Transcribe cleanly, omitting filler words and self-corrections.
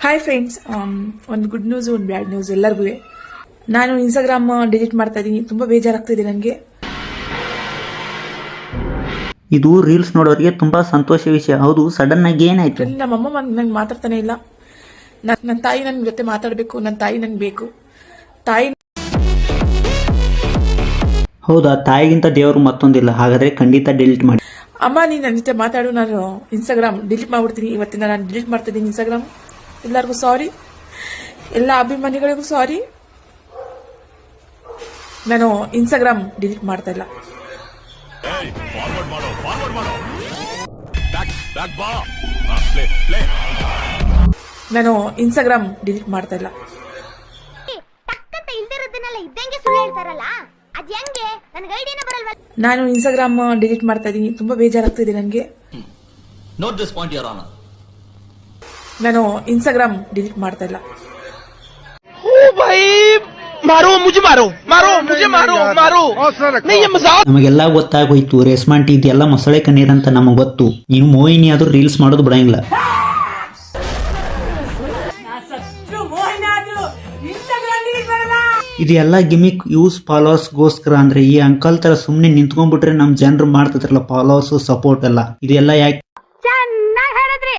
Hi friends, ಒಂದು good news ಒಂದು bad news ಎಲ್ಲರಿಗೂ. ನಾನು ಇನ್ಸ್ಟಾಗ್ರಾಮ್ ಡಿಲೀಟ್ ಮಾಡ್ತಾ ಇದ್ದೀನಿ. ತುಂಬ ಬೇಜಾರಾಗ್ತಿದೆ ನನಗೆ. ಇದು ರೀಲ್ಸ್ ನೋಡೋರಿಗೆ ತುಂಬಾ ಸಂತೋಷ ವಿಷಯ. ಹೌದು, ಸಡನ್ ಆಗಿ ಏನಾಯ್ತು? ನಮ್ಮಮ್ಮ ನಂಗೆ ಮಾತಾಡ್ತಾನೆ ಇಲ್ಲ. ನನ್ನ ತಾಯಿ ನನ್ನ ಜೊತೆ ಮಾತಾಡಬೇಕು. ನನ್ನ ತಾಯಿ ನಂಗೆ ಬೇಕು. ತಾಯಿ ಹೌದಾ? ತಾಯಿಗಿಂತ ದೇವರು ಮತ್ತೊಂದಿಲ್ಲ. ಹಾಗಾದ್ರೆ ಖಂಡಿತ ಡಿಲೀಟ್ ಮಾಡಿ. ಅಮ್ಮ, ನೀನು ನನ್ನ ಜೊತೆ ಮಾತಾಡು. ನಾನು ಇನ್ಸ್ಟಾಗ್ರಾಮ್ ಡಿಲೀಟ್ ಮಾಡ್ಬಿಡ್ತೀನಿ. ಇವತ್ತಿನ ನಾನು ಡಿಲೀಟ್ ಮಾಡ್ತಾ ಇದ್ದೀನಿ ಇನ್ಸ್ಟಾಗ್ರಾಮ್. ಎಲ್ಲರಿಗೂ ಸಾರಿ, ಎಲ್ಲ ಅಭಿಮಾನಿಗಳಿಗೂ ಸಾರಿ. ನಾನು ಇನ್ಸ್ಟಾಗ್ರಾಮ್ ಡಿಲೀಟ್ ಮಾಡ್ತಾ ಇಲ್ಲ. ನಾನು ಇನ್ಸ್ಟಾಗ್ರಾಮ್ ಡಿಲೀಟ್ ಮಾಡ್ತಾ ಇಲ್ಲ. ನಾನು ಇನ್ಸ್ಟಾಗ್ರಾಮ್ ಡಿಲೀಟ್ ಮಾಡ್ತಾ ಇದ್ದೀನಿ. ತುಂಬಾ ಬೇಜಾರಾಗ್ತಿದೆ ನನಗೆ. Note this point, Your Honor. ನಾನು ಇನ್ಸ್ಟಾಗ್ರಾಮ್ ಡಿಲೀಟ್ ಮಾಡ್ತಾ ಇಲ್ಲ. ನಮಗೆಲ್ಲ ಗೊತ್ತಾಗೋಯ್ತು. ರೇಸ್ಮಾಂಟಿ ಇದೆಲ್ಲ ಮೊಸಳೆ ಕಣ್ಣೀರಂತ ನಮಗೆ ಗೊತ್ತು. ನೀನು ಮೋಹಿನಿ ಆದ್ರೂ ರೀಲ್ಸ್ ಮಾಡೋದು ಬಿಡಂಗಿಲ್ಲ. ಇದೆಲ್ಲ ಗಿಮಿಕ್, ಯೂಸ್ ಫಾಲೋವರ್ಸ್ ಗೋಸ್ಕರ. ಅಂದ್ರೆ ಈ ಅಂಕಲ್ ತರ ಸುಮ್ನೆ ನಿಂತ್ಕೊಂಡ್ಬಿಟ್ರೆ ನಮ್ ಜನರು ಮಾಡ್ತಿದ್ರಲ್ಲ ಫಾಲೋವರ್ಸ್ ಸಪೋರ್ಟ್ ಎಲ್ಲ, ಇದೆಲ್ಲ ಯಾಕೆ?